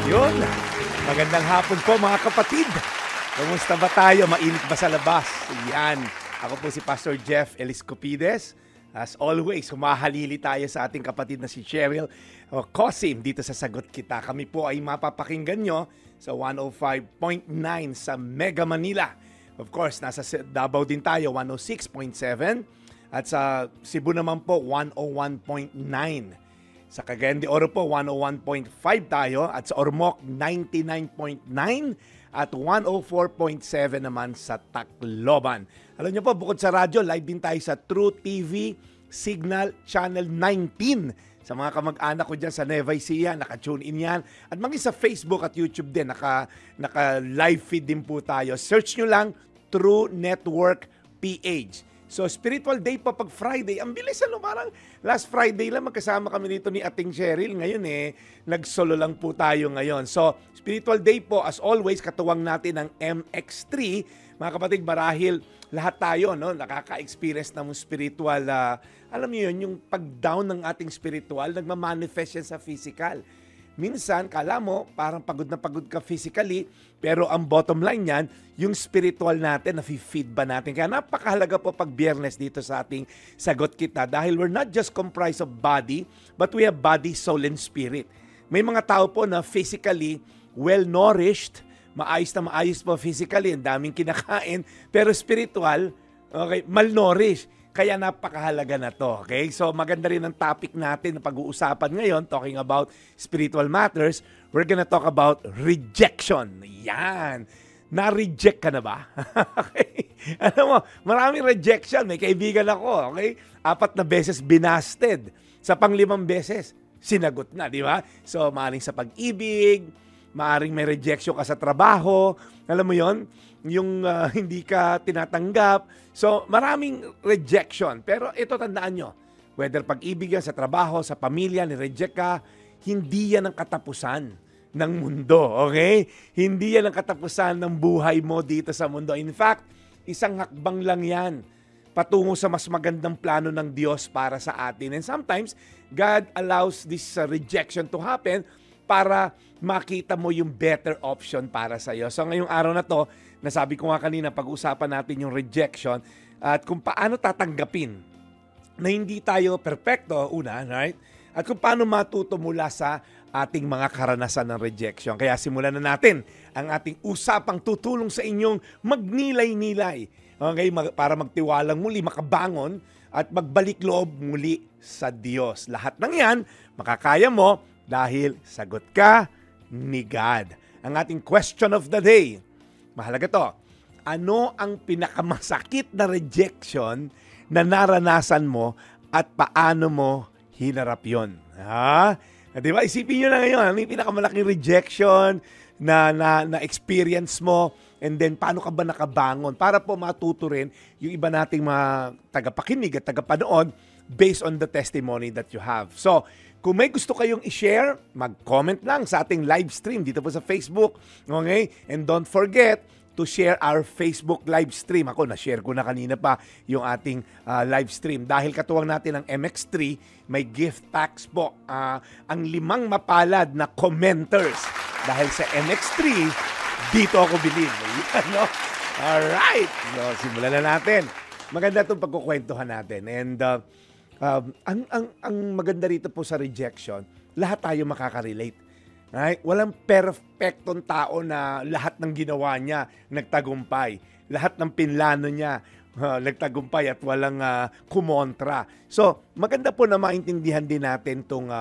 Yun. Magandang hapon po mga kapatid. Kumusta ba tayo? Mainit ba sa labas? Yan. Ako po si Pastor Jeff Eliscopides. As always, humahalili tayo sa ating kapatid na si Cheryl Cosim dito sa Sagot Kita. Kami po ay mapapakinggan nyo sa 105.9 sa Mega Manila. Of course, nasa Davao din tayo, 106.7. At sa Cebu naman po, 101.9. Sa Cagayan de Oro po, 101.5 tayo. At sa Ormoc, 99.9. At 104.7 naman sa Tacloban. Alam niyo po, bukod sa radyo, live din tayo sa True TV Signal Channel 19. Sa mga kamag-anak ko dyan sa Nueva Ecija, naka-tune in yan. At maging sa Facebook at YouTube din, naka-live feed din po tayo. Search nyo lang, True Network PH. So, Spiritual Day pa pag Friday. Ang bilis, parang last Friday lang magkasama kami dito ni Ating Cheryl. Ngayon nag-solo lang po tayo ngayon. So, Spiritual Day po, as always, katuwang natin ang MX3. Mga kapatid, marahil lahat tayo nakaka-experience ng spiritual, alam niyo yun, yung pag-down ng ating spiritual, nagmamanifest yan sa physical. Minsan, kala mo, parang pagod na pagod ka physically, pero ang bottom line yan, yung spiritual natin, nafe-feed ba natin? Kaya napakahalaga po pag Biyernes dito sa ating Sagot Kita dahil we're not just comprised of body, but we have body, soul, and spirit. May mga tao po na physically well-nourished, maayos na maayos po physically, ang daming kinakain, pero spiritual, okay, malnourished. Kaya napakahalaga na to, okay? So maganda rin ang topic natin na pag-uusapan ngayon, talking about spiritual matters. We're gonna talk about rejection. Yan. Na-reject ka na ba? Okay? Alam mo, maraming rejection. May kaibigan ako, okay? 4 na beses binasted. Sa pang-5 beses, sinagot na, di ba? So maaaring sa pag-ibig, maaaring may rejection ka sa trabaho. Alam mo yon, yung hindi ka tinatanggap. So, maraming rejection. Pero ito, tandaan nyo, whether pag-ibig yan sa trabaho, sa pamilya, ni-reject ka, hindi yan ang katapusan ng mundo, okay? Hindi yan ang katapusan ng buhay mo dito sa mundo. In fact, isang hakbang lang yan patungo sa mas magandang plano ng Diyos para sa atin. And sometimes, God allows this rejection to happen para makita mo yung better option para sa iyo. So ngayong araw na to, nasabi ko nga kanina, pag-usapan natin yung rejection at kung paano tatanggapin na hindi tayo perfecto, una, right? At kung paano matuto mula sa ating mga karanasan ng rejection. Kaya simulan na natin ang ating usapang tutulong sa inyong magnilay-nilay. Okay? Para magtiwalang muli, makabangon at magbalik loob muli sa Diyos. Lahat ng yan, makakaya mo dahil sagot ka ni God. Ang ating question of the day, mahalaga to. Ano ang pinakamasakit na rejection na naranasan mo at paano mo hinarap yun? Di ba? Isipin nyo na ngayon, ano yung pinakamalaking rejection na experience mo and then paano ka ba nakabangon para po matuto rin yung iba nating mga tagapakinig at tagapanood based on the testimony that you have. So, kung may gusto kayong i-share, mag-comment lang sa ating live stream dito po sa Facebook. Okay? And don't forget to share our Facebook live stream. Ako, na-share ko na kanina pa yung ating live stream. Dahil katuwang natin ang MX3, may gift packs po. Ang 5 mapalad na commenters. Dahil sa MX3, dito ako bilib. Alright! So, simulan na natin. Maganda itong pagkukwentuhan natin. And ang maganda rito po sa rejection, lahat tayo makaka-relate. Right? Walang perfectong tao na lahat ng ginawa niya nagtagumpay. Lahat ng pinlano niya nagtagumpay at walang kumontra. So, maganda po na maintindihan din natin itong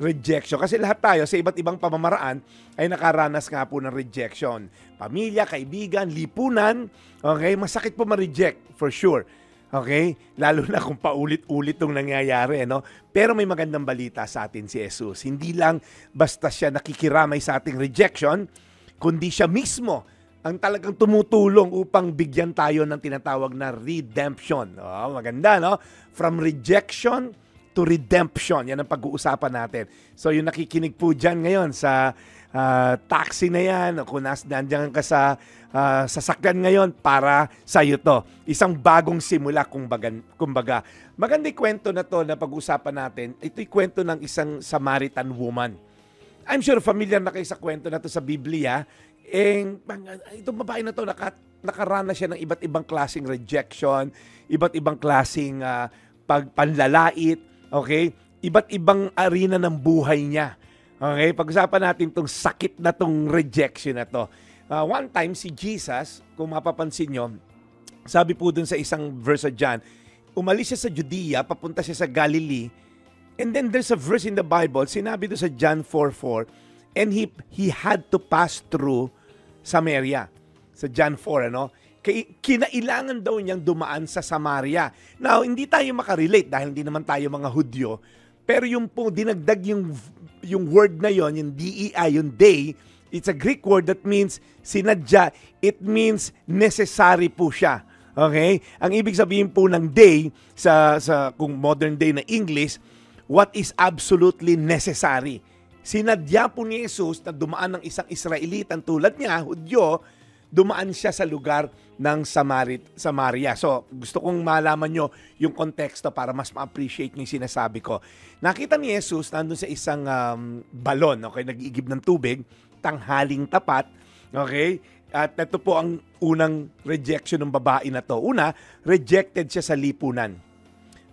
rejection. Kasi lahat tayo sa iba't ibang pamamaraan ay nakaranas nga po ng rejection. Pamilya, kaibigan, lipunan, okay? Masakit po ma-reject, for sure. Okay? Lalo na kung paulit-ulit itong nangyayari, no? Pero may magandang balita sa atin si Jesus. Hindi lang basta siya nakikiramay sa ating rejection, kundi siya mismo ang talagang tumutulong upang bigyan tayo ng tinatawag na redemption. Oh, maganda, no? From rejection to redemption. Yan ang pag-uusapan natin. So, yung nakikinig po dyan ngayon sa taxi na yan, kung nandiyan ka sa sasakyan ngayon, para sa'yo to. Isang bagong simula, kumbaga. Magandang kwento na to na pag-usapan natin. Ito'y kwento ng isang Samaritan woman. I'm sure familiar na kayo sa kwento na to sa Biblia. Itong babae na to, nakarana siya ng iba't ibang klaseng rejection, iba't ibang klaseng panlalait, okay? Iba't ibang arena ng buhay niya. Okay? Pag-usapan natin tong sakit na tong rejection na to. One time, si Jesus, kung mapapansin nyo, sabi po dun sa isang verse sa John, umalis siya sa Judea, papunta siya sa Galilee, and then there's a verse in the Bible, sinabi doon sa John 4:4, and he had to pass through Samaria. Sa John 4, ano? Kinailangan daw niyang dumaan sa Samaria. Now, hindi tayo makarelate dahil hindi naman tayo mga Hudyo, pero yung po dinagdag yung word na yon, yung DEI, yung day, it's a Greek word that means sinadya. It means necessary po siya. Okay? Ang ibig sabihin po ng day sa kung modern day na English, what is absolutely necessary. Sinadya po ni Jesus na dumaan ng isang Israelitan tulad niya, Hudyo, dumaan siya sa lugar ng Samaria. So, gusto kong malaman nyo yung konteksto para mas ma-appreciate nyo yung sinasabi ko. Nakita ni Jesus nandun sa isang balon, okay, nag-iigib ng tubig, tanghaling tapat, okay? At ito po ang unang rejection ng babae na to. Una, rejected siya sa lipunan.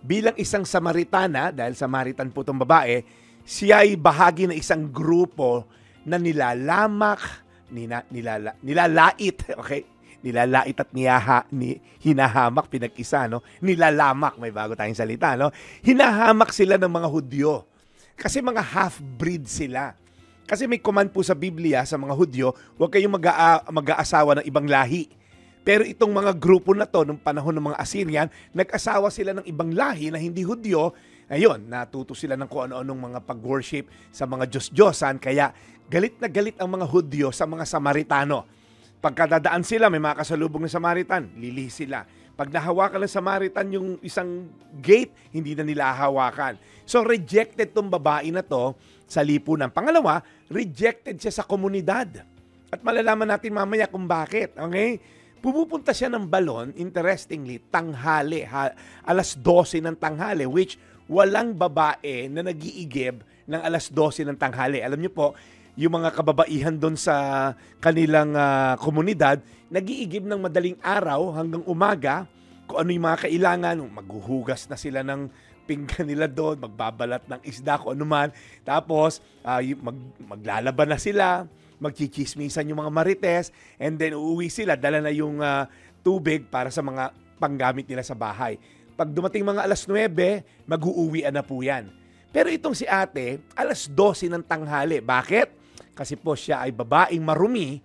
Bilang isang Samaritana, dahil Samaritan po itong babae, siya ay bahagi ng isang grupo na nilalait, okay? Nilalait at hinahamak, pinag-isa, no? Nilalamak, may bago tayong salita, no? Hinahamak sila ng mga Hudyo. Kasi mga half-breed sila. Kasi may command po sa Biblia sa mga Hudyo, huwag kayong mag-aasawa ng ibang lahi. Pero itong mga grupo na to, nung panahon ng mga Assyrian, nag-asawa sila ng ibang lahi na hindi Hudyo. Ayun, natuto sila ng kung ano-anong mga pag-worship sa mga Diyos-Diyosan. Kaya galit na galit ang mga Hudyo sa mga Samaritano. Pagkadadaan sila, may mga kasalubong na Samaritan, lilih sila. Pag nahawakan ng Samaritan yung isang gate, hindi na nila hawakan. So rejected tong babae na to sa lipunan. Pangalawa, rejected siya sa komunidad. At malalaman natin mamaya kung bakit. Okay? Pumupunta siya ng balon, interestingly, tanghali, alas 12 ng tanghali, which walang babae na nag-iigib ng alas 12 ng tanghali. Alam niyo po, yung mga kababaihan doon sa kanilang komunidad, nag-iigib ng madaling araw hanggang umaga, kung ano yung mga kailangan, maghuhugas na sila ng pinggan nila doon, magbabalat ng isda, kung ano man. Tapos, maglalaban na sila, magchichismisan yung mga marites, and then uuwi sila, dala na yung tubig para sa mga panggamit nila sa bahay. Pag dumating mga alas 9, mag-uuwian na po yan. Pero itong si ate, alas 12 ng tanghali. Bakit? Kasi po siya ay babaeng marumi.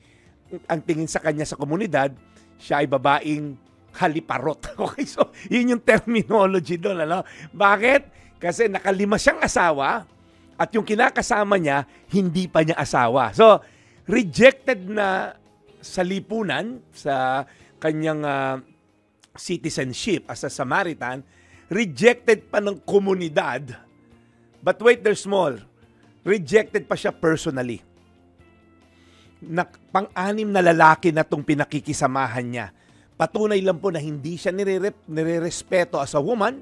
Ang tingin sa kanya sa komunidad, siya ay babaeng haliparot. Okay, so yun yung terminology doon. Ano? Bakit? Kasi nakalima siyang asawa at yung kinakasama niya, hindi pa niya asawa. So, rejected na sa lipunan, sa kanyang citizenship as a Samaritan, rejected pa ng komunidad. But wait, there's more. Rejected pa siya personally. Pang-anim na lalaki na itong pinakikisamahan niya. Patunay lang po na hindi siya nirerespeto as a woman,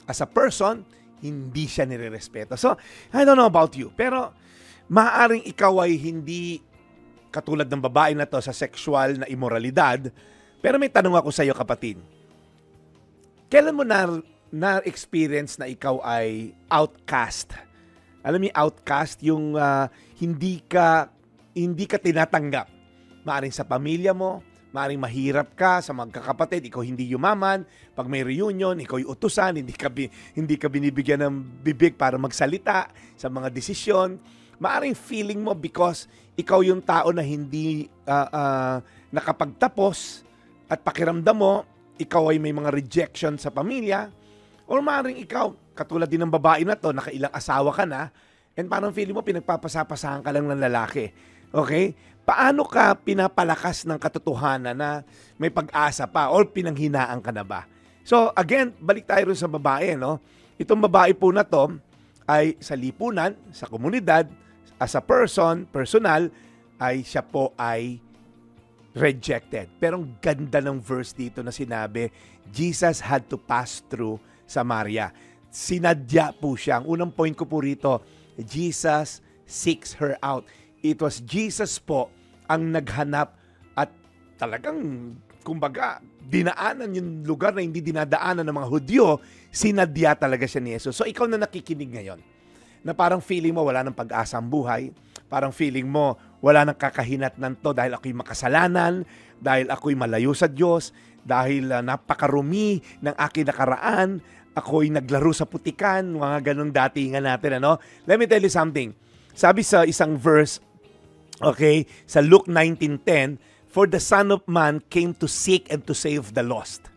as a person, hindi siya nirerespeto. So, I don't know about you, pero maaaring ikaw ay hindi katulad ng babae na to sa sexual na immoralidad, pero may tanong ako sa iyo, kapatid. Kailan mo na-experience na ikaw ay outcast? Alam mo yung outcast, yung hindi ka tinatanggap. Maaring sa pamilya mo, maaring mahirap ka sa magkakapatid, ikaw hindi yumaman, pag may reunion, ikaw yung utusan, hindi ka binibigyan ng bibig para magsalita sa mga desisyon. Maaring feeling mo because ikaw yung tao na hindi nakapagtapos at pakiramdam mo, ikaw ay may mga rejection sa pamilya, or maaring ikaw, katulad din ng babae na to, nakailang asawa ka na, and parang feeling mo pinagpapasapasahan ka lang ng lalaki. Okay? Paano ka pinapalakas ng katotohanan na may pag-asa pa or pinanghinaan ka na ba? So again, balik tayo rin sa babae. No? Itong babae po na to ay sa lipunan, sa komunidad, as a personal, ay siya po ay rejected. Pero ang ganda ng verse dito na sinabi, Jesus had to pass through Samaria. Sinadya po siya. Ang unang point ko po rito, Jesus seeks her out. It was Jesus po ang naghanap at talagang, kumbaga, dinaanan yung lugar na hindi dinadaanan ng mga Hudyo, sinadya talaga siya ni Jesus. So ikaw na nakikinig ngayon, na parang feeling mo wala ng pag-asa ang buhay, parang feeling mo wala nang kakahinatnan to dahil ako'y makasalanan, dahil ako'y malayo sa Diyos, dahil napakarumi ng aking nakaraan, ako'y naglaro sa putikan, mga ganong datingan natin, ano? Let me tell you something. Sabi sa isang verse, okay, sa Luke 19:10, "For the Son of Man came to seek and to save the lost."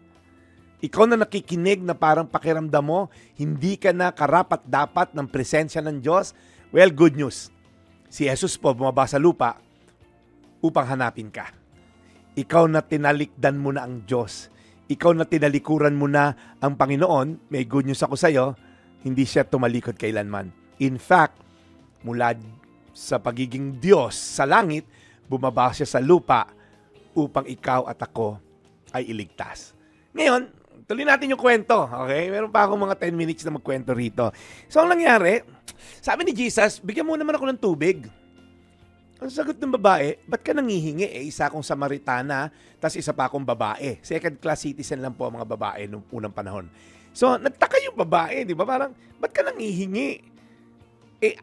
Ikaw na nakikinig na parang pakiramdam mo, hindi ka na karapat-dapat ng presensya ng Diyos. Well, good news. Si Jesus po bumaba sa lupa upang hanapin ka. Ikaw na tinalikdan mo na ang Diyos. Ikaw na tinalikuran mo na ang Panginoon. May good news ako sa iyo, hindi siya tumalikod kailanman. In fact, mula sa pagiging Diyos sa langit, bumaba siya sa lupa upang ikaw at ako ay iligtas. Ngayon, tuloy natin yung kwento, okay? Meron pa akong mga 10 minutes na magkwento rito. So, ang nangyari, sabi ni Jesus, bigyan mo naman ako ng tubig. Ang sagot ng babae, ba't ka nangihingi? Isa akong Samaritana, tas isa pa akong babae. Second class citizen lang po ang mga babae noong unang panahon. So, nagtaka yung babae, di ba? Parang, ba't ka nangihingi?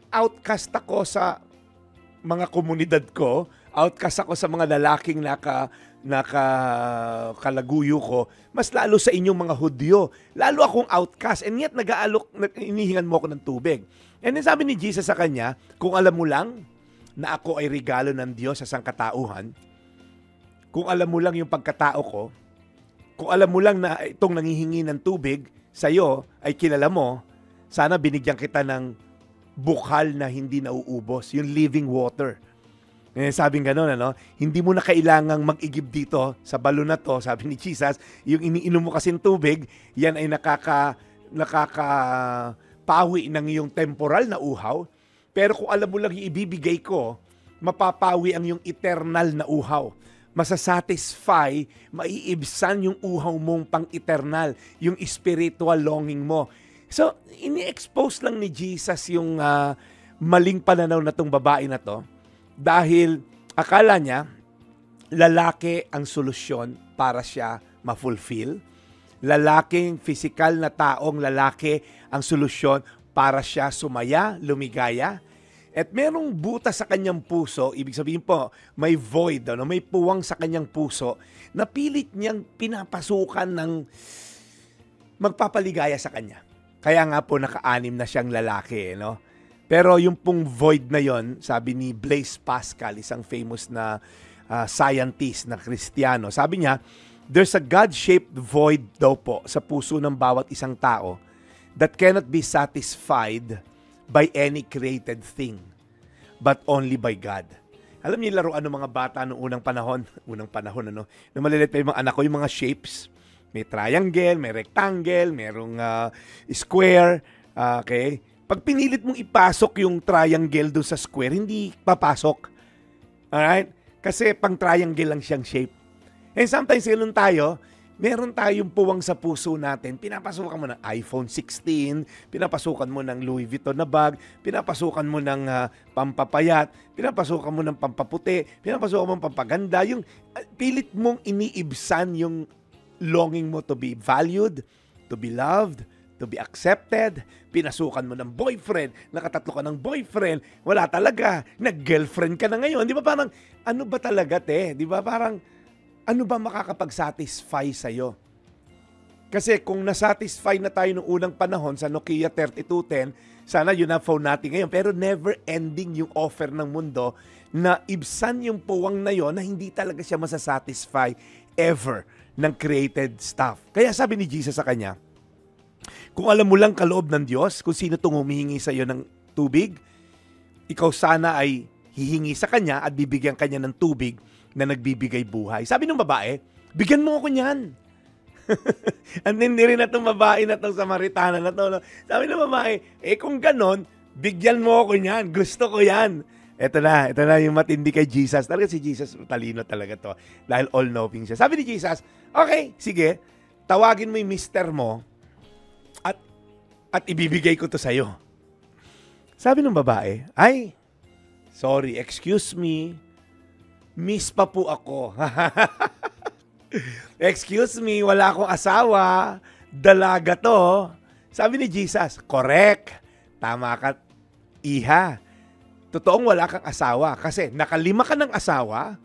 Outcast ako sa mga komunidad ko, outcast ako sa mga lalaking nakalaguyo ko, mas lalo sa inyong mga Hudyo. Lalo akong outcast, and yet inihingan mo ako ng tubig. And then sabi ni Jesus sa kanya, kung alam mo lang na ako ay regalo ng Diyos sa sangkatauhan, kung alam mo lang yung pagkatao ko, kung alam mo lang na itong nangihingi ng tubig sa'yo ay kilala mo, sana binigyan kita ng bukal na hindi nauubos, yung living water. Sabing gano'n, ano? Hindi mo na kailangang mag-igib dito sa balon na to, sabi ni Jesus, yung iniinom mo kasing tubig, yan ay nakakapawi ng iyong temporal na uhaw. Pero kung alam mo lang yung ibibigay ko, mapapawi ang yung eternal na uhaw. Masasatisfy, maiibsan yung uhaw mong pang-eternal, yung spiritual longing mo. So, ini-expose lang ni Jesus yung maling pananaw na tong babae na to dahil akala niya lalaki ang solusyon para siya ma-fulfill. Lalaking physical na taong lalaki ang solusyon para siya sumaya, lumigaya. At merong butas sa kanyang puso, ibig sabihin po, may void, may puwang sa kanyang puso na pilit niyang pinapasukan ng magpapaligaya sa kanya. Kaya nga po naka-anim na siyang lalaki, no? Pero yung pong void na yon, sabi ni Blaise Pascal, isang famous na scientist na Kristiyano, sabi niya, there's a God-shaped void daw po sa puso ng bawat isang tao that cannot be satisfied by any created thing, but only by God. Alam niyo laruan ng mga bata noong unang panahon, ano? Nung maliliit pa yung mga anak ko, yung mga shapes, may triangle, may rectangle, merong square, okay? Pag pinilit mong ipasok yung triangle doon sa square, hindi papasok. Alright? Kasi pang triangle lang siyang shape. And sometimes, ganun tayo, meron tayong puwang sa puso natin, pinapasukan mo ng iPhone 16, pinapasukan mo ng Louis Vuitton na bag, pinapasukan mo ng pampapayat, pinapasukan mo ng pampaputi, pinapasukan mo ng pampaganda, yung pilit mong iniibsan yung longing mo to be valued, to be loved, to be accepted. Pinasukan mo ng boyfriend, nakatatlo ka ng boyfriend, wala talaga, nag-girlfriend ka na ngayon. Di ba parang, ano ba talaga Di ba parang, ano ba makakapag-satisfy sa'yo? Kasi kung nasatisfy na tayo noong unang panahon sa Nokia 3210, sana yun na phone natin ngayon. Pero never ending yung offer ng mundo na ibsan yung puwang na yon na hindi talaga siya masasatisfy ever ng created stuff. Kaya sabi ni Jesus sa kanya, kung alam mo lang kaloob ng Diyos, kung sino itong humihingi sa iyo ng tubig, ikaw sana ay hihingi sa kanya at bibigyan kanya ng tubig na nagbibigay buhay. Sabi ng babae, bigyan mo ako niyan. And then rin na itong babae na itong Samaritana na ito. Sabi ng babae, kung ganon, bigyan mo ako niyan. Gusto ko yan. Ito na yung matindi kay Jesus. Talaga si Jesus, talino talaga to. Dahil all-knowing siya. Sabi ni Jesus, okay, sige, tawagin mo yung mister mo at ibibigay ko to sa'yo. Sabi ng babae, ay, Sorry, excuse me. Miss pa po ako. Excuse me, wala akong asawa. Dalaga to. Sabi ni Jesus, correct. Tama ka, iha. Totoong wala kang asawa kasi nakalima ka ng asawa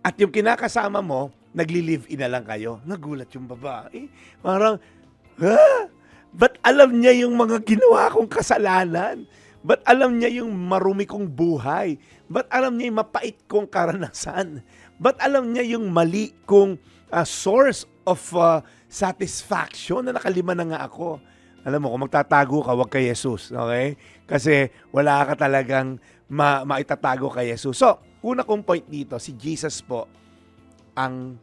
at yung kinakasama mo, nagli-live-in na lang kayo. Nagulat yung babae. Parang, ha? Ba't alam niya yung mga ginawa kong kasalanan? Ba't alam niya yung marumi kong buhay? Ba't alam niya yung mapait kong karanasan? Ba't alam niya yung mali kong source of satisfaction na nakalima na nga ako? Alam mo, kung magtatago ka, huwag kay Jesus. Okay? Kasi wala ka talagang maitatago kay Jesus. So, una kong point dito, si Jesus po ang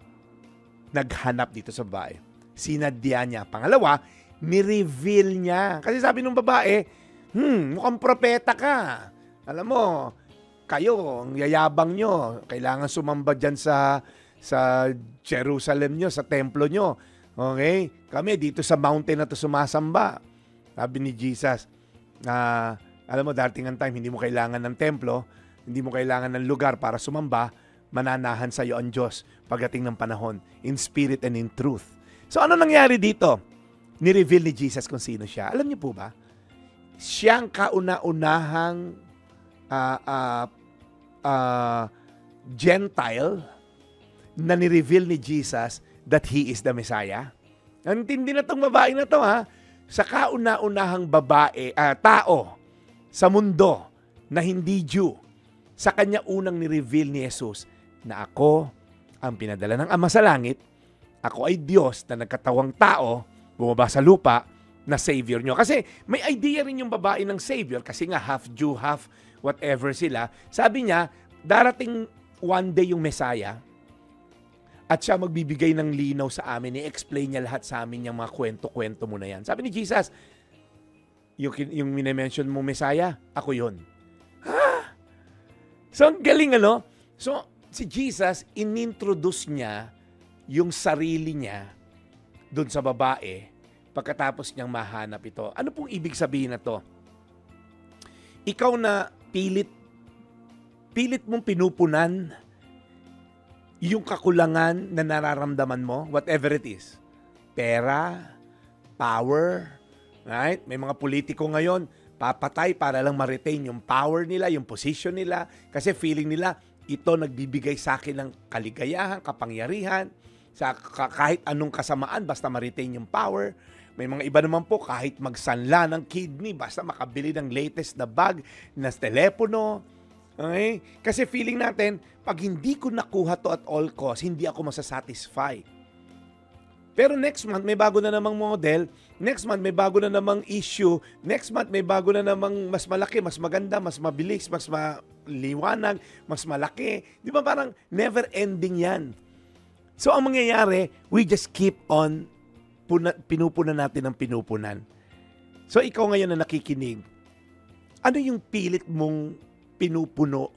naghanap dito sa babae. Sinadya niya. Pangalawa, ni-reveal niya. Kasi sabi ng babae, mukhang propeta ka. Alam mo, kayo, ang yayabang nyo. Kailangan sumamba dyan sa Jerusalem nyo, sa templo nyo. Okay? Kami dito sa mountain na to sumasamba. Sabi ni Jesus, alam mo, darating ang time, hindi mo kailangan ng templo, hindi mo kailangan ng lugar para sumamba, mananahan sa iyo ang Diyos pagdating ng panahon, in spirit and in truth. So ano nangyari dito? Ni-reveal ni Jesus kung sino siya. Alam niyo po ba? Siyang kauna-unahang Gentile na ni-reveal ni Jesus that He is the Messiah. Ang tindi na itong babae na to, ha? Sa kauna-unahang tao sa mundo na hindi Jew, sa kanya unang ni-reveal ni Jesus na ako ang pinadala ng Ama sa langit, ako ay Diyos na nagkatawang tao, bumaba sa lupa, na Savior nyo. Kasi may idea rin yung babae ng Savior kasi nga half Jew, half whatever sila. Sabi niya, darating one day yung Messiah at siya magbibigay ng linaw sa amin. I-explain niya lahat sa amin yung mga kwento-kwento mo na yan. Sabi ni Jesus, yung minimension mo Messiah, ako yun. Ha? So, ang galing ano? So, si Jesus, inintroduce niya yung sarili niya doon sa babae pagkatapos niyang mahanap ito. Ano pong ibig sabihin na to? Ikaw na pilit mong pinupunan yung kakulangan na nararamdaman mo, whatever it is. Pera, power, right? May mga politiko ngayon, papatay para lang ma-retain yung power nila, yung position nila, kasi feeling nila, ito nagbibigay sa akin ng kaligayahan, kapangyarihan, sa kahit anong kasamaan, basta ma-retain yung power. May mga iba naman po, kahit magsanla ng kidney, basta makabili ng latest na bag, na telepono. Okay? Kasi feeling natin, pag hindi ko nakuha to at all cost, hindi ako masasatisfy. Pero next month, may bago na namang model. Next month, may bago na namang issue. Next month, may bago na namang mas malaki, mas maganda, mas mabilis, mas maliwanag, mas malaki. Di ba parang never ending yan? So, ang mangyayari, we just keep on pinupunan natin ng pinupunan. So, ikaw ngayon na nakikinig, ano yung pilit mong pinupuno,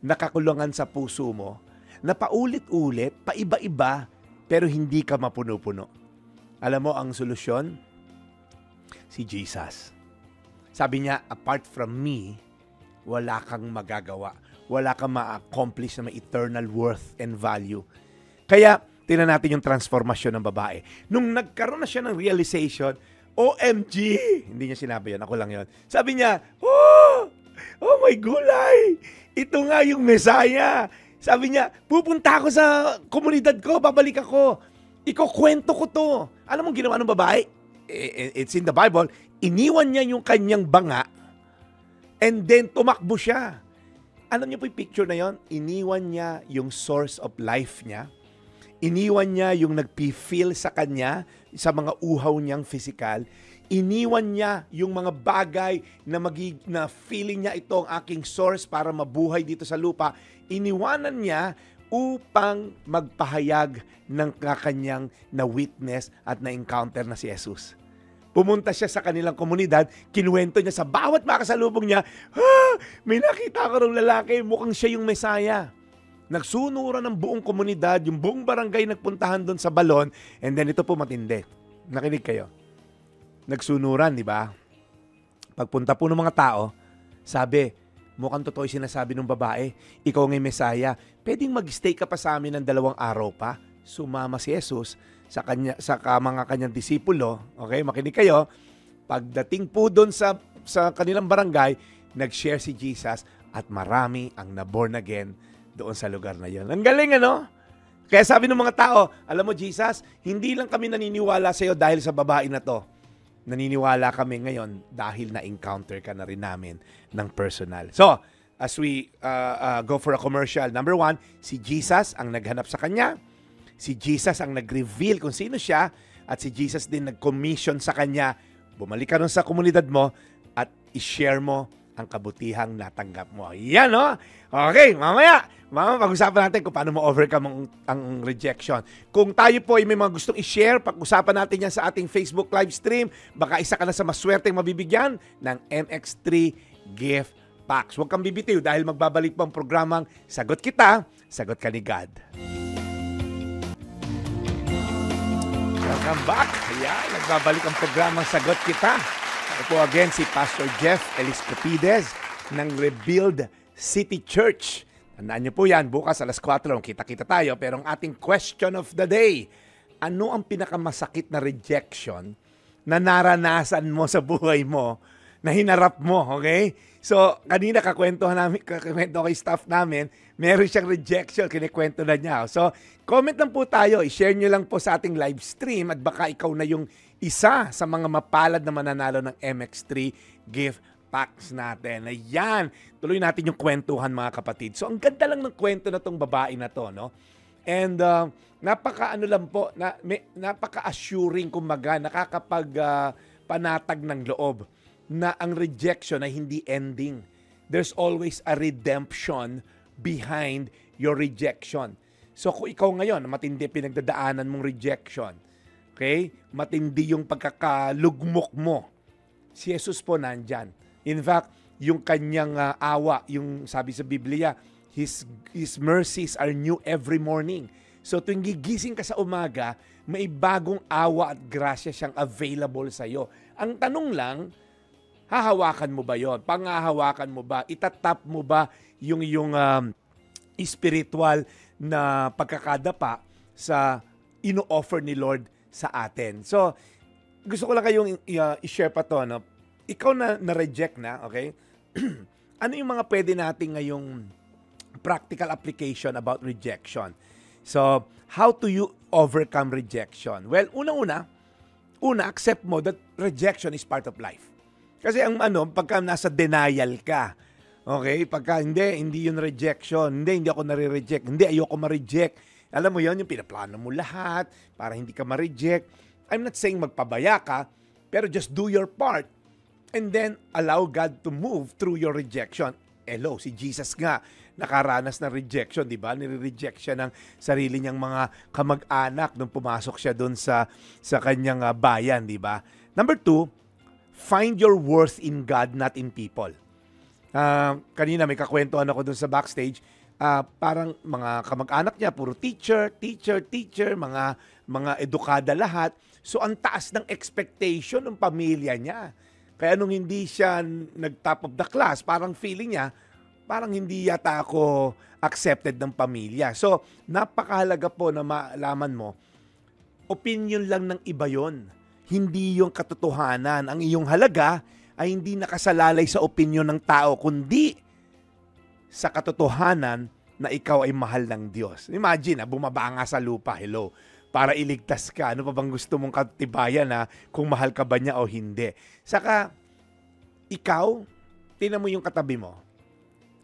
nakakulungan sa puso mo, na paulit-ulit, paiba-iba, pero hindi ka mapuno-puno? Alam mo ang solusyon? Si Jesus. Sabi niya, apart from me, wala kang magagawa. Wala kang ma-accomplish na may eternal worth and value. Kaya, tingnan natin yung transformasyon ng babae. Nung nagkaroon na siya ng realization, OMG! Hindi niya sinabi yun, ako lang yun. Sabi niya, oh my gulay! Ito nga yung Messiah! Sabi niya, pupunta ako sa komunidad ko, babalik ako. Ikukwento ko to. Alam mo ginawa ng babae? It's in the Bible. Iniwan niya yung kanyang banga and then tumakbo siya. Alam niyo po yung picture na yon? Iniwan niya yung source of life niya. Iniwan niya yung nagpi-feel sa kanya, sa mga uhaw niyang physical. Iniwan niya yung mga bagay na feeling niya ito ang aking source para mabuhay dito sa lupa. Iniwanan niya upang magpahayag ng kanyang na-witness at na-encounter na si Jesus. Pumunta siya sa kanilang komunidad, kinuwento niya sa bawat makasalubong niya, may nakita ko ng lalaki, mukhang siya yung Messiah. Nagsunuran ng buong komunidad, yung buong barangay nagpuntahan doon sa balon, and then ito po matindi. Nakinig kayo. Nagsunuran, di ba? Pagpunta po ng mga tao, sabi, mukhang totoo yung sinasabi ng babae, ikaw nga'y Mesaya, pwedeng mag-stay ka pa sa amin ng 2 araw pa. Sumama si Jesus sa mga kanyang disipulo. Okay, makinig kayo. Pagdating po doon sa kanilang barangay, nag-share si Jesus at marami ang na-born again doon sa lugar na yon. Ang galing, ano? Kaya sabi ng mga tao, alam mo Jesus, hindi lang kami naniniwala sa iyo dahil sa babae na to. Naniniwala kami ngayon dahil na-encounter ka na rin namin ng personal. So, as we go for a commercial, number 1, si Jesus ang naghanap sa kanya. Si Jesus ang nag-reveal kung sino siya. At si Jesus din nag-commission sa kanya. Bumalik ka nun sa komunidad mo at i-share mo ang kabutihang natanggap mo. Yan, no? Okay, mamaya pag-usapan natin kung paano mo overcome ang rejection. Kung tayo po ay may mga gustong i-share, pag-usapan natin yan sa ating Facebook live stream. Baka isa ka na sa maswerteng mabibigyan ng MX3 gift packs. Huwag kang bibitiw dahil magbabalik po ang programang Sagot Kita, Sagot Ka ni God. Welcome back. Ayan, nagbabalik ang programang Sagot Kita. Ako po again si Pastor Jeff Eliscopides ng Rebuild City Church. Tandaan niyo po yan, bukas alas 4, kita-kita tayo. Pero ang ating question of the day, ano ang pinakamasakit na rejection na naranasan mo sa buhay mo, na hinarap mo, okay? So, kanina kakwento kay staff namin, meron siyang rejection, kinikwento na niya. So, comment lang po tayo, i-share nyo lang po sa ating live stream at baka ikaw na yung isa sa mga mapalad na mananalo ng MX3 gift packs natin. Ayan, tuloy natin yung kwentuhan mga kapatid. So, ang ganda lang ng kwento na tong babae na to, no? And napaka-assuring kumbaga, panatag ng loob na ang rejection ay hindi ending. There's always a redemption behind your rejection. So kung ikaw ngayon, matindi pinagdadaanan mong rejection, okay? Matindi yung pagkakalugmok mo, si Jesus po nandyan. In fact, yung kanyang awa, yung sabi sa Biblia, His mercies are new every morning. So tuwing gigising ka sa umaga, may bagong awa at grasya siyang available sa iyo. Ang tanong lang, hahawakan mo ba yon? Pangahawakan mo ba? Itatap mo ba yung spiritual na pagkakadapa sa ino-offer ni Lord sa atin? So, gusto ko lang kayong i-share pa to, no? Ikaw na-reject na, okay? Ano yung mga pwede natin ngayong practical application about rejection? So, how do you overcome rejection? Well, una, accept mo that rejection is part of life. Kasi pagka nasa denial ka, okay? Pagka hindi yun rejection, hindi ako nare-reject, hindi ayoko ma-reject. Alam mo yun, yung pinaplano mo lahat para hindi ka ma-reject. I'm not saying magpabaya ka, pero just do your part and then allow God to move through your rejection. Hello, si Jesus nga nakaranas ng rejection, di ba? Nire-reject siya ng sarili niyang mga kamag-anak nung pumasok siya doon sa kanyang bayan, di ba? Number 2, find your worth in God, not in people. Kanina may kakwentuhan ako doon sa backstage. Parang mga kamag-anak niya, puro teacher, mga edukada lahat. So, ang taas ng expectation ng pamilya niya. Kaya nung hindi siya nag-top of the class, parang feeling niya, parang hindi yata ako accepted ng pamilya. So, napakahalaga po na malaman mo, opinion lang ng iba yon, hindi yung katotohanan. Ang iyong halaga ay hindi nakasalalay sa opinion ng tao, kundi sa katotohanan na ikaw ay mahal ng Diyos. Imagine, bumaba nga sa lupa, hello, para iligtas ka. Ano pa bang gusto mong katibayan kung mahal ka ba niya o hindi? Saka, ikaw, tingnan mo yung katabi mo.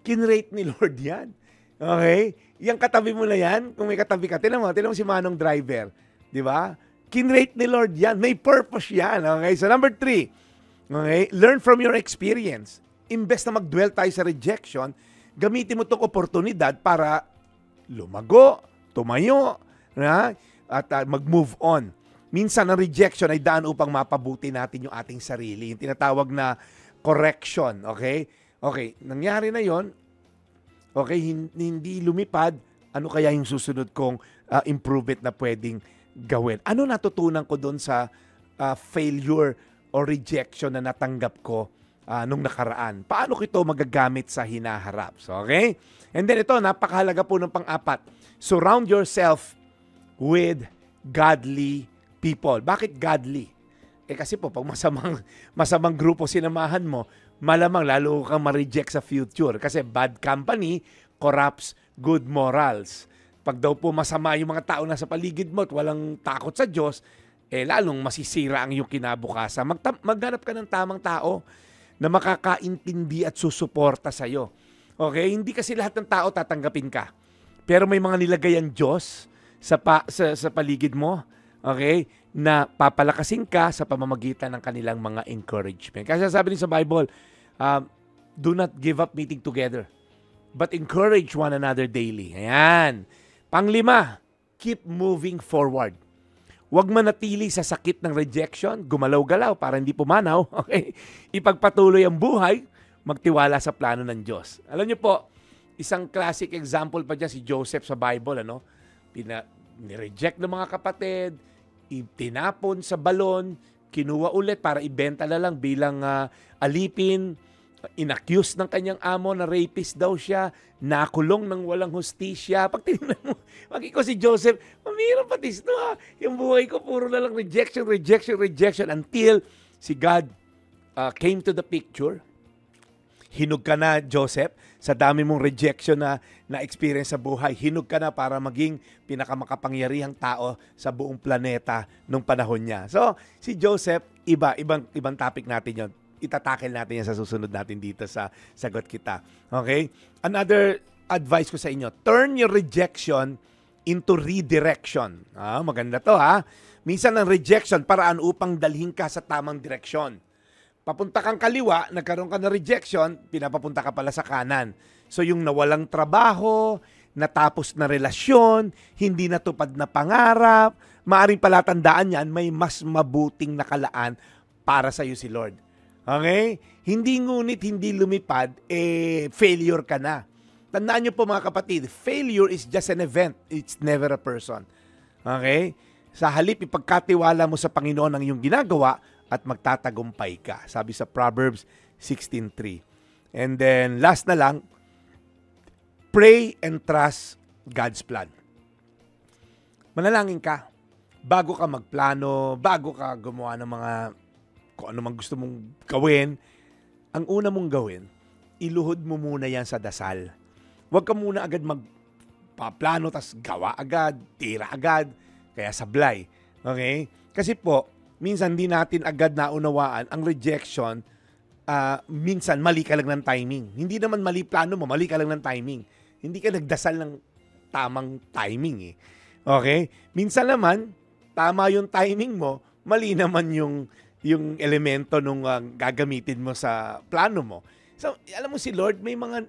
Kinrate ni Lord yan. Okay? Yung katabi mo na yan, kung may katabi ka, tingnan mo si Manong driver. Di ba? Kinrate ni Lord yan. May purpose yan. Okay? So number 3, okay? Learn from your experience. Imbes na mag-dwell tayo sa rejection, gamitin mo itong oportunidad para lumago, tumayo, at mag-move on. Minsan ang rejection ay daan upang mapabuti natin yung ating sarili. Yung tinatawag na correction. Okay? Okay, nangyari na yon. Okay, hindi lumipad. Ano kaya yung susunod kong improvement na pwedeng gawin? Ano natutunan ko doon sa failure or rejection na natanggap ko nung nakaraan. Paano ko ito magagamit sa hinaharap? So, okay? And then ito, napakahalaga po ng pang-apat. Surround yourself with godly people. Bakit godly? Kasi po, pag masamang grupo sinamahan mo, malamang lalo kang ma-reject sa future. Kasi bad company corrupts good morals. Pag daw po masama yung mga tao na sa paligid mo at walang takot sa Diyos, lalong masisira ang iyong kinabukasan. Maghanap ka ng tamang tao na makakaintindi at susuporta sa'yo. Okay? Hindi kasi lahat ng tao tatanggapin ka. Pero may mga nilagay ang Diyos sa paligid mo. Okay? Na papalakasin ka sa pamamagitan ng kanilang mga encouragement. Kasi sabi din sa Bible, do not give up meeting together, but encourage one another daily. Ayan. Panglima, keep moving forward. Huwag manatili sa sakit ng rejection, gumalaw-galaw para hindi pumanaw. Okay? Ipagpatuloy ang buhay, magtiwala sa plano ng Diyos. Alam niyo po, isang classic example pa dyan si Joseph sa Bible. Nireject ng mga kapatid, itinapon sa balon, kinuha ulit para ibenta na lang bilang alipin, inaccuse ng kanyang amo na rapist daw siya, nakulong ng walang hustisya. Pag tinignan mo, ikaw si Joseph, mamira patis to ha. Yung buhay ko puro na lang rejection until si God came to the picture. Hinog ka na, Joseph, sa dami mong rejection na experience sa buhay. Hinog ka na para maging pinakamakapangyarihang tao sa buong planeta nung panahon niya. So, si Joseph, ibang topic natin yon. Itatakil natin yan sa susunod natin dito sa Sagot Kita. Okay? Another advice ko sa inyo, turn your rejection into redirection. Maganda to ha. Minsan ang rejection, paraan upang dalhin ka sa tamang direksyon. Papunta kang kaliwa, nagkaroon ka ng rejection, pinapapunta ka pala sa kanan. So yung nawalang trabaho, natapos na relasyon, hindi natupad na pangarap, maaring palatandaan yan, may mas mabuting nakalaan para sa iyo si Lord. Okay? Hindi ngunit hindi lumipad, failure ka na. Tandaan niyo po mga kapatid, failure is just an event. It's never a person. Okay? Sa halip, ipagkatiwala mo sa Panginoon ang iyong ginagawa, at magtatagumpay ka. Sabi sa Proverbs 16:3. And then, last na lang, pray and trust God's plan. Manalangin ka. Bago ka magplano, bago ka gumawa ng mga kung ano man gusto mong gawin, ang una mong gawin, iluhod mo muna yan sa dasal. Huwag ka muna agad magpaplano, tas gawa agad, tira agad, kaya sablay. Okay? Kasi po, minsan di natin agad naunawaan ang rejection. Minsan mali ka lang ng timing. Hindi naman mali plano mo, mali ka lang ng timing. Hindi ka nagdasal ng tamang timing eh. Okay? Minsan naman, tama yung timing mo, mali naman yung elemento nung gagamitin mo sa plano mo. So, alam mo si Lord, may mga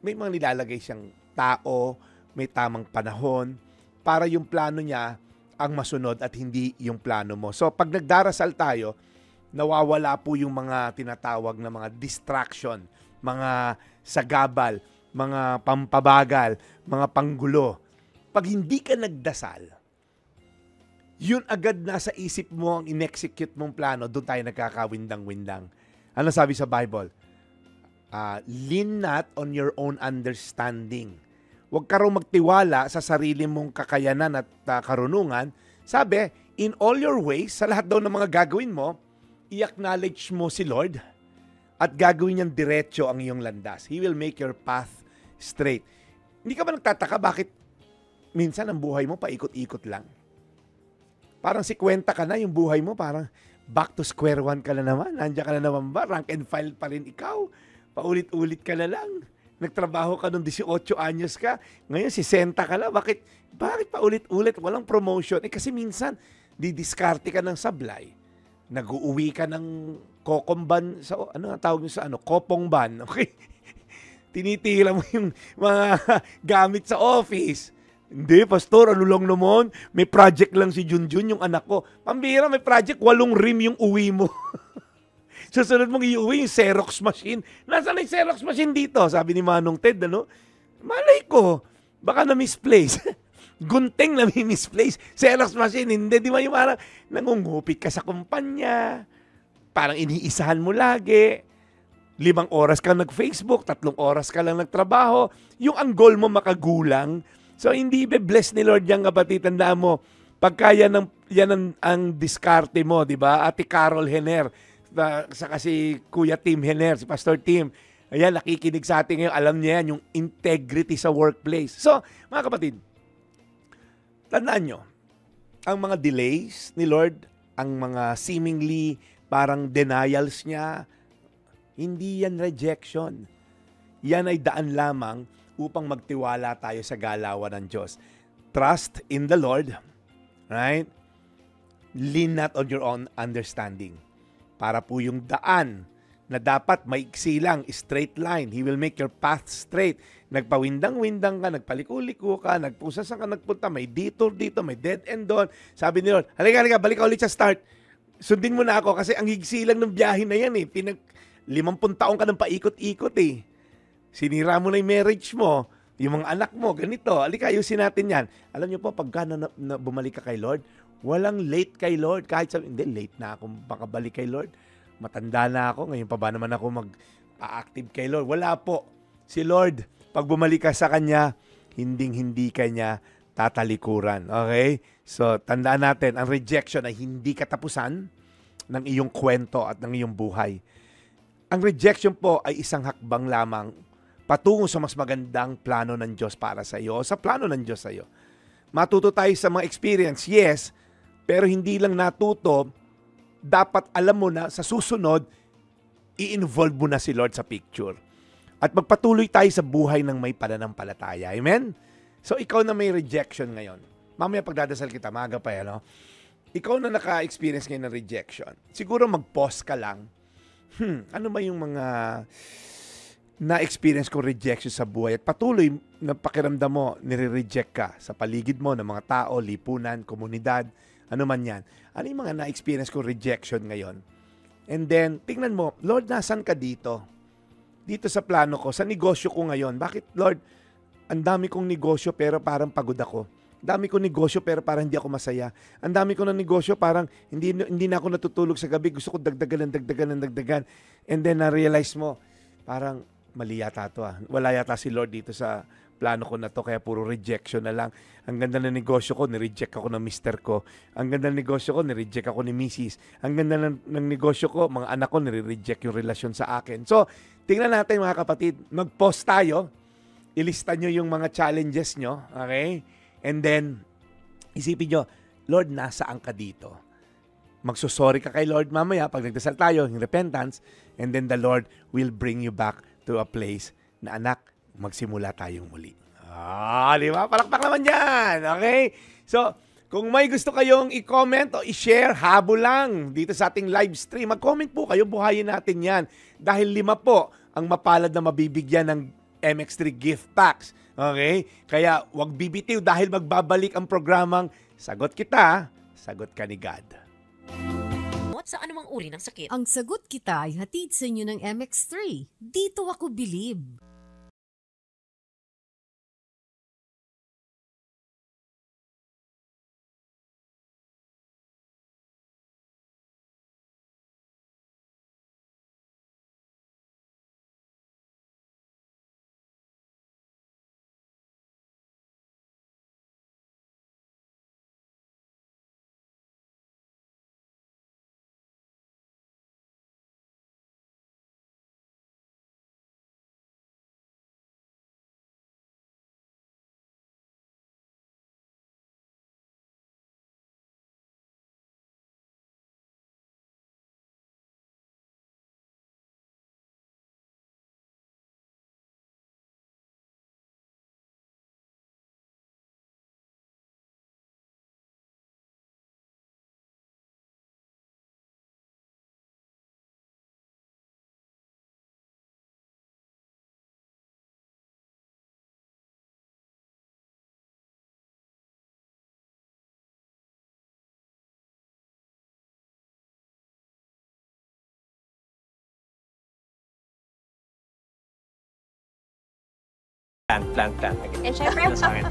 nilalagay siyang tao, may tamang panahon, para yung plano niya ang masunod at hindi yung plano mo. So, pag nagdarasal tayo, nawawala po yung mga tinatawag na mga distraction, mga sagabal, mga pampabagal, mga panggulo. Pag hindi ka nagdasal, yun agad nasa isip mo ang in-execute mong plano, doon tayo nagkakawindang-windang. Ano sabi sa Bible? Lean not on your own understanding. Huwag ka raw magtiwala sa sarili mong kakayanan at karunungan. Sabi, in all your ways, sa lahat daw ng mga gagawin mo, i-acknowledge mo si Lord at gagawin niyang diretso ang iyong landas. He will make your path straight. Hindi ka ba nagtataka bakit minsan ang buhay mo paikot-ikot lang? Parang 50 ka na, yung buhay mo parang back to square one ka na naman. Nandiyan ka na naman ba? Rank and file pa rin ikaw. Paulit-ulit ka na lang. Nagtrabaho ka nung 18 anyos ka, ngayon 60 ka na. Bakit paulit-ulit? Walang promotion. Kasi minsan, didiskarte ka ng sablay. Nag-uuwi ka ng kokomban, ano tawag nyo sa kopongban. Okay? Tinitira mo yung mga gamit sa office. Hindi, pastor, ano lang naman? May project lang si Junjun, yung anak ko. Pambira, may project, 8 rim yung uwi mo. Susunod mong iuwi yung Xerox machine. Nasaan yung Xerox machine dito? Sabi ni Manong Ted, malay ko, baka na-misplace. Gunting na misplace. Xerox machine, hindi. Di ba yung parang nangungupit ka sa kumpanya, parang iniisahan mo lagi. 5 oras ka nag-Facebook, 3 oras ka lang nagtrabaho, yung ang goal mo makagulang. So hindi be-bless ni Lord yan, kapatid. Tandaan mo, pagka yan ang diskarte mo, di ba? Ate Carol Hener, sa kasi Kuya Tim Hener, si Pastor Tim, ayan, nakikinig sa atin ngayon, alam niya yan, yung integrity sa workplace. So, mga kapatid, tandaan nyo, ang mga delays ni Lord, ang mga seemingly parang denials niya, hindi yan rejection. Yan ay daan lamang upang magtiwala tayo sa galawan ng Diyos. Trust in the Lord, right? Lean not on your own understanding. Para po yung daan na dapat maiksi lang, straight line. He will make your path straight. Nagpawindang-windang ka, nagpaliko-liko ka, nagpusasan ka, nagpunta, may detour dito, may dead end doon. Sabi ni Lord, halika, balik ka ulit sa start. Sundin mo na ako kasi ang higsi lang ng biyahe na yan eh. 50 taong ka nang paikot-ikot eh. Sinira mo na yung marriage mo, yung mga anak mo, ganito. Halika, ayusin natin yan. Alam niyo po, pagka na bumalik ka kay Lord, walang late kay Lord. Kahit sabi, hindi, late na ako makabalik kay Lord. Matanda na ako, ngayon pa ba naman ako mag-active kay Lord? Wala po. Si Lord, pag bumalik ka sa Kanya, hinding-hindi ka niya tatalikuran. Okay? So, tandaan natin, ang rejection ay hindi katapusan ng iyong kwento at ng iyong buhay. Ang rejection po ay isang hakbang lamang patungo sa mas magandang plano ng Diyos para sa iyo, o sa plano ng Diyos sa iyo. Matuto tayo sa mga experience, yes, pero hindi lang natuto, dapat alam mo na sa susunod, i-involve mo na si Lord sa picture. At magpatuloy tayo sa buhay ng may pananampalataya. Amen? So, ikaw na may rejection ngayon. Mamaya pagdadasal kita, maaga pa yan, no? Ikaw na naka-experience ngayon ng rejection. Siguro mag-pause ka lang. Ano ba yung mga na-experience ko rejection sa buhay? At patuloy na pakiramdam mo, nire-reject ka sa paligid mo ng mga tao, lipunan, komunidad, ano man yan. Ano yung mga na-experience ko rejection ngayon? And then, tingnan mo, Lord, nasan ka dito? Dito sa plano ko, sa negosyo ko ngayon. Bakit, Lord, ang dami kong negosyo pero parang pagod ako. Ang dami kong negosyo pero parang hindi ako masaya. Ang dami ko ng negosyo parang hindi na ako natutulog sa gabi. Gusto ko dagdagan. And then na-realize mo, parang mali yata ito ah. Wala yata si Lord dito sa plano ko na to, kaya puro rejection na lang. Ang ganda ng negosyo ko, nireject ako ng mister ko. Ang ganda ng negosyo ko, nireject ako ni Mrs. Ang ganda ng negosyo ko, mga anak ko, nire-reject yung relasyon sa akin. So, tingnan natin mga kapatid, mag-pause tayo. Ilista nyo yung mga challenges nyo, okay? And then, isipin nyo, Lord, nasaan ka dito? Magsusorry ka kay Lord mamaya pag nagdasal tayo, yung repentance, and then the Lord will bring you back to a place na, anak, magsimula tayong muli. Di ba? Palakpak naman yan, okay? So, kung may gusto kayong i-comment o i-share, habol lang dito sa ating live stream. Mag-comment po kayo, buhayin natin yan. Dahil 5 po ang mapalad na mabibigyan ng MX3 gift packs. Okay? Kaya wag bibitiw dahil magbabalik ang programang Sagot Kita, Sagot Ka ni God. Sa anumang uri ng sakit. Ang Sagot Kita ay hatid sa inyo ng MX3. Dito ako bilib. plant. And syempre, Sa akin.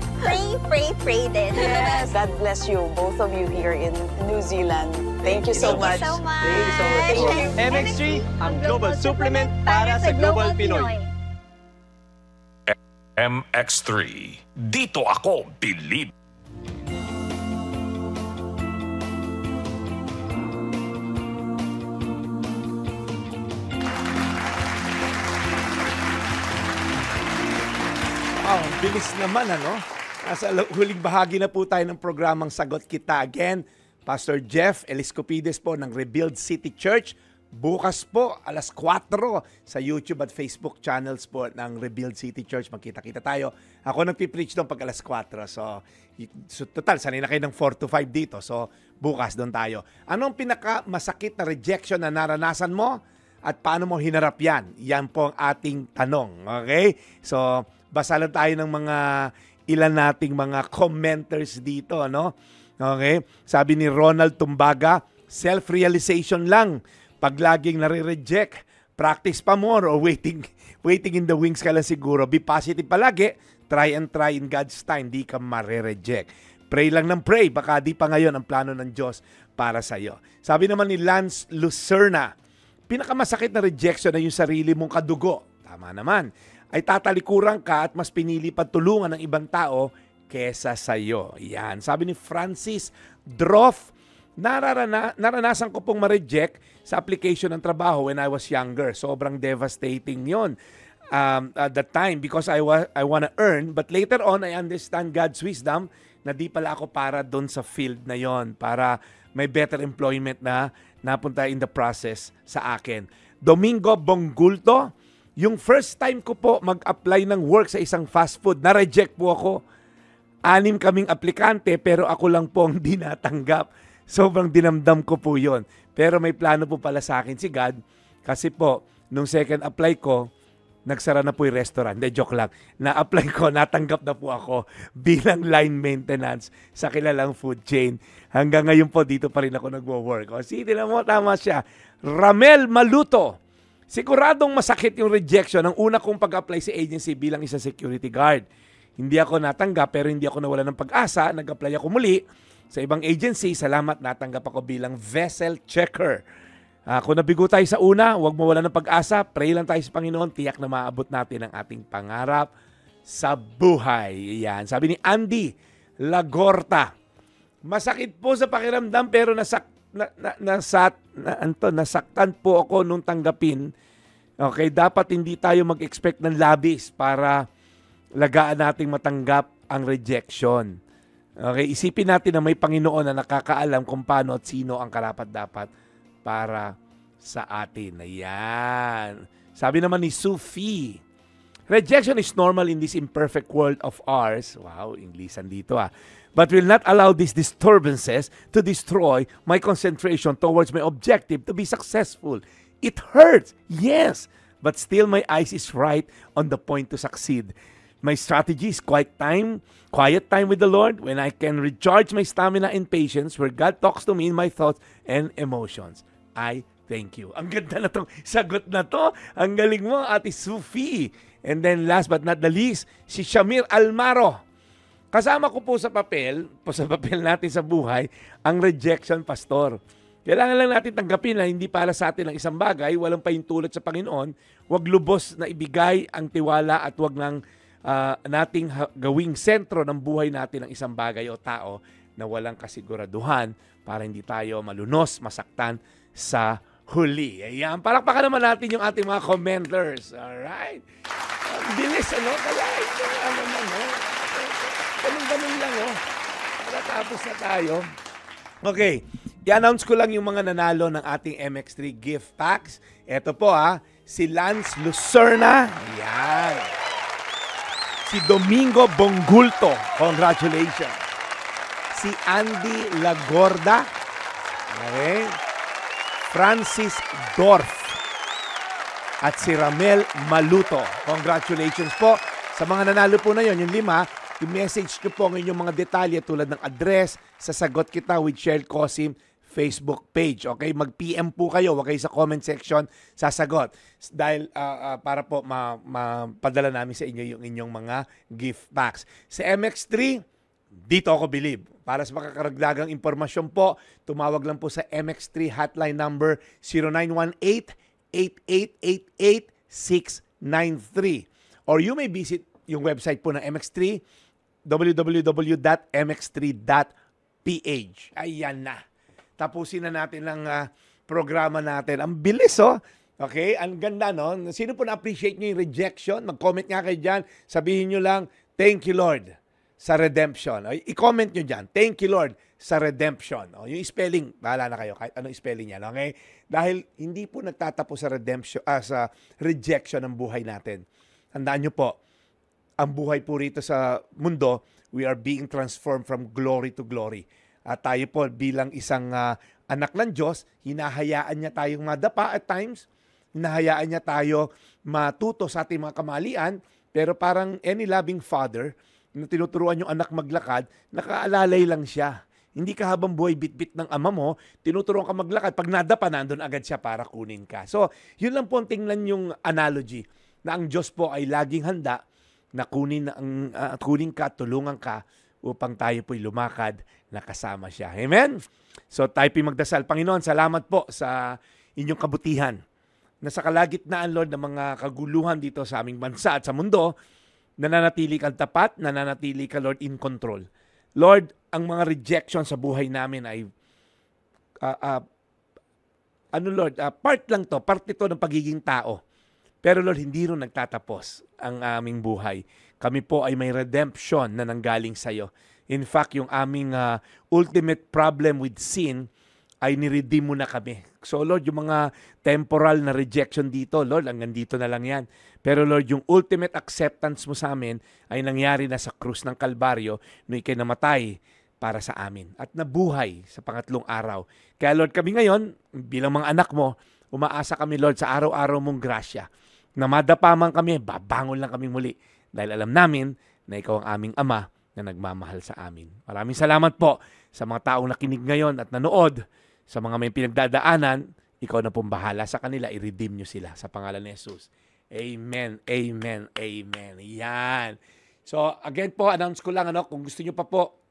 pray din. Yes, God bless you, both of you here in New Zealand. Thank you so much. Thank you so much. Thank you so much po. MX3, ang global supplement para sa global Pinoy. MX3. Dito ako believe. Wow, ang bilis naman ano. Nasa huling bahagi na po tayo ng programang Sagot Kita. Again, Pastor Jeff Eliscopides po ng Rebuild City Church. Bukas po, alas 4 sa YouTube at Facebook channels po ng Rebuild City Church. Magkita-kita tayo. Ako nagpipreach doon pag alas 4. So total, sanay na kayo ng 4 to 5 dito. So, bukas doon tayo. Anong pinakamasakit na rejection na naranasan mo? At paano mo hinarap yan? Yan po ang ating tanong. Okay? So, basa lang tayo ng mga ilan nating mga commenters dito, no? Okay? Sabi ni Ronald Tumbaga, self-realization lang. Pag laging nare-reject, practice pa more or waiting in the wings ka lang siguro. Be positive palagi. Try and try in God's time. Di ka mare-reject. Pray lang ng pray. Baka di pa ngayon ang plano ng Diyos para sa'yo. Sabi naman ni Lance Lucerna, pinakamasakit na rejection na yung sarili mong kadugo. Tama naman. Ay tatalikuran ka at mas pinili pa tulungan ng ibang tao kesa sa'yo. Yan. Sabi ni Francis Droff, naranasan ko pong ma-reject sa application ng trabaho when I was younger. Sobrang devastating yon at that time because I wanna earn. But later on, I understand God's wisdom na di pala ako para doon sa field na yon para may better employment na napunta in the process sa akin. Domingo Bonggulto, yung first time ko po mag-apply ng work sa isang fast food, na-reject po ako. 6 kaming aplikante pero ako lang po ang di natanggap. Sobrang dinamdam ko po yon. Pero may plano po pala sa akin si God kasi po, nung second apply ko, nagsara na po yung restaurant. Hindi, joke lang. Na-apply ko, natanggap na po ako bilang line maintenance sa kilalang food chain. Hanggang ngayon po, dito pa rin ako nagwo-work. O, sige, tinan mo, tama siya. Ramel Maluto. Siguradong masakit yung rejection ng una kong pag-apply sa agency bilang isang security guard. Hindi ako natanggap pero hindi ako nawala ng pag-asa. Nag-apply ako muli sa ibang agency. Salamat, natanggap ako bilang vessel checker. Kung nabigo tayo sa una, huwag mawala ng pag-asa. Pray lang tayo sa Panginoon. Tiyak na maabot natin ang ating pangarap sa buhay. Yan. Sabi ni Andy Lagorta, masakit po sa pakiramdam pero nasaktan po ako nung tanggapin. Okay, dapat hindi tayo mag-expect ng labis para lagaan nating matanggap ang rejection. Okay, isipin natin na may Panginoon na nakakaalam kung paano at sino ang karapat-dapat para sa atin. Ayan. Sabi naman ni Sufi, rejection is normal in this imperfect world of ours. Wow, Inglesan dito But will not allow these disturbances to destroy my concentration towards my objective to be successful. It hurts, yes, but still my eyes is right on the point to succeed. My strategy is quiet time with the Lord when I can recharge my stamina and patience where God talks to me in my thoughts and emotions. I thank you. Ang ganda na tong sagot na to. Ang galing mo, Ate Sufi. And then last but not the least, si Shamir Almaro. Kasama ko po sa papel natin sa buhay, ang rejection, Pastor. Kailangan lang natin tanggapin na hindi para sa atin ang isang bagay, walang pahintulot sa Panginoon, wag lubos na ibigay ang tiwala at wag nang nating gawing sentro ng buhay natin ang isang bagay o tao na walang kasiguraduhan para hindi tayo malunos, masaktan sa huli. Ayan, palakpakan naman natin yung ating mga commenters. Alright? Bilis, Kaya ito, ganun lang, Tapos na tayo. Okay, i-announce ko lang yung mga nanalo ng ating MX3 gift packs. Ito po, si Lance Lucerna. Ayan. Si Domingo Bonggulto. Congratulations. Si Andy Lagorda. Okay. Francis Dorf. At si Ramel Maluto. Congratulations po. Sa mga nanalo po na yon, yung 5, i-message nyo po ang inyong mga detalye tulad ng address sa Sagot Kita with Cheryl Cosim Facebook page. Okay? Mag-PM po kayo. Huwag kayo sa comment section sasagot. Dahil para po mapadala namin sa inyo yung inyong mga gift packs. Sa MX3, dito ako believe. Para sa makakaragdagang impormasyon po, tumawag lang po sa MX3 hotline number 0918-8888-693. Or you may visit yung website po ng MX3, www.mx3.ph. Ayan na. Tapusin na natin lang programa natin. Ang bilis, oh. Okay? Ang ganda, no? Sino po na-appreciate nyo yung rejection? Mag-comment nga kayo dyan. Sabihin nyo lang, thank you, Lord, sa redemption. I-comment nyo dyan, thank you, Lord, sa redemption. Yung spelling, bahala na kayo, kahit anong spelling yan. Okay? Dahil hindi po nagtatapos sa redemption, sa rejection ng buhay natin. Tandaan nyo po, ang buhay po rito sa mundo, we are being transformed from glory to glory. At tayo po bilang isang anak ng Diyos, hinahayaan niya tayong madapa at times, hinahayaan niya tayo matuto sa ating mga kamalian, pero parang any loving father, na tinuturuan yung anak maglakad, nakaalalay lang siya. Hindi ka habang buhay bitbit ng ama mo, tinuturuan ka maglakad, pag nadapa, nandun agad siya para kunin ka. So, yun lang po ang tingnan yung analogy, na ang Diyos po ay laging handa na kunin ka at tulungan ka upang tayo po'y lumakad na kasama siya. Amen? So tayo po'y magdasal. Panginoon, salamat po sa inyong kabutihan na sa kalagitnaan, Lord, ng mga kaguluhan dito sa aming bansa at sa mundo, nananatili kang tapat, nananatili ka, Lord, in control. Lord, ang mga rejection sa buhay namin ay part lang to, part ito ng pagiging tao. Pero Lord, hindi rin nagtatapos ang aming buhay. Kami po ay may redemption na nanggaling sa iyo. In fact, yung aming ultimate problem with sin ay niredeem mo na kami. So Lord, yung mga temporal na rejection dito, Lord, hanggang dito na lang yan. Pero Lord, yung ultimate acceptance mo sa amin ay nangyari na sa krus ng Kalbaryo nung ikay namatay para sa amin at nabuhay sa pangatlong araw. Kaya Lord, kami ngayon, bilang mga anak mo, umaasa kami, Lord, sa araw-araw mong grasya. Na madapa man kami, babangon lang kami muli. Dahil alam namin na ikaw ang aming ama na nagmamahal sa amin. Maraming salamat po sa mga taong nakinig ngayon at nanood. Sa mga may pinagdadaanan, ikaw na pong bahala sa kanila. I-redeem nyo sila sa pangalan ni Jesus. Amen, amen, amen. Yan. So again po, announce ko lang, kung gusto nyo pa po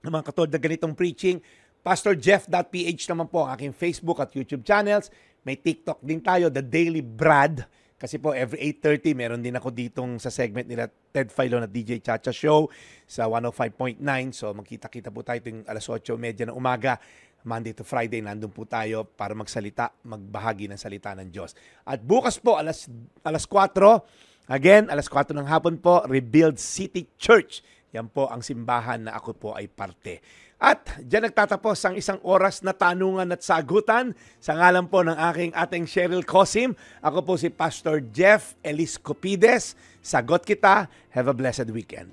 ng mga katulad na ganitong preaching, PastorJeff.ph naman po ang aking Facebook at YouTube channels. May TikTok din tayo, The Daily Brad. Kasi po, every 8:30, meron din ako ditong sa segment nila Ted Filon at DJ Chacha Show sa 105.9. So, magkita-kita po tayo tuwing alas 8:30 ng umaga. Monday to Friday, nandun po tayo para magsalita, magbahagi ng salita ng Diyos. At bukas po, alas 4, again, alas 4 ng hapon po, Rebuild City Church. Yan po ang simbahan na ako po ay parte. At dyan nagtatapos ang isang oras na tanungan at sagutan. Sa ngalan po ng ating Cheryl Cosim, ako po si Pastor Jeff Eliscopides. Sagot kita. Have a blessed weekend.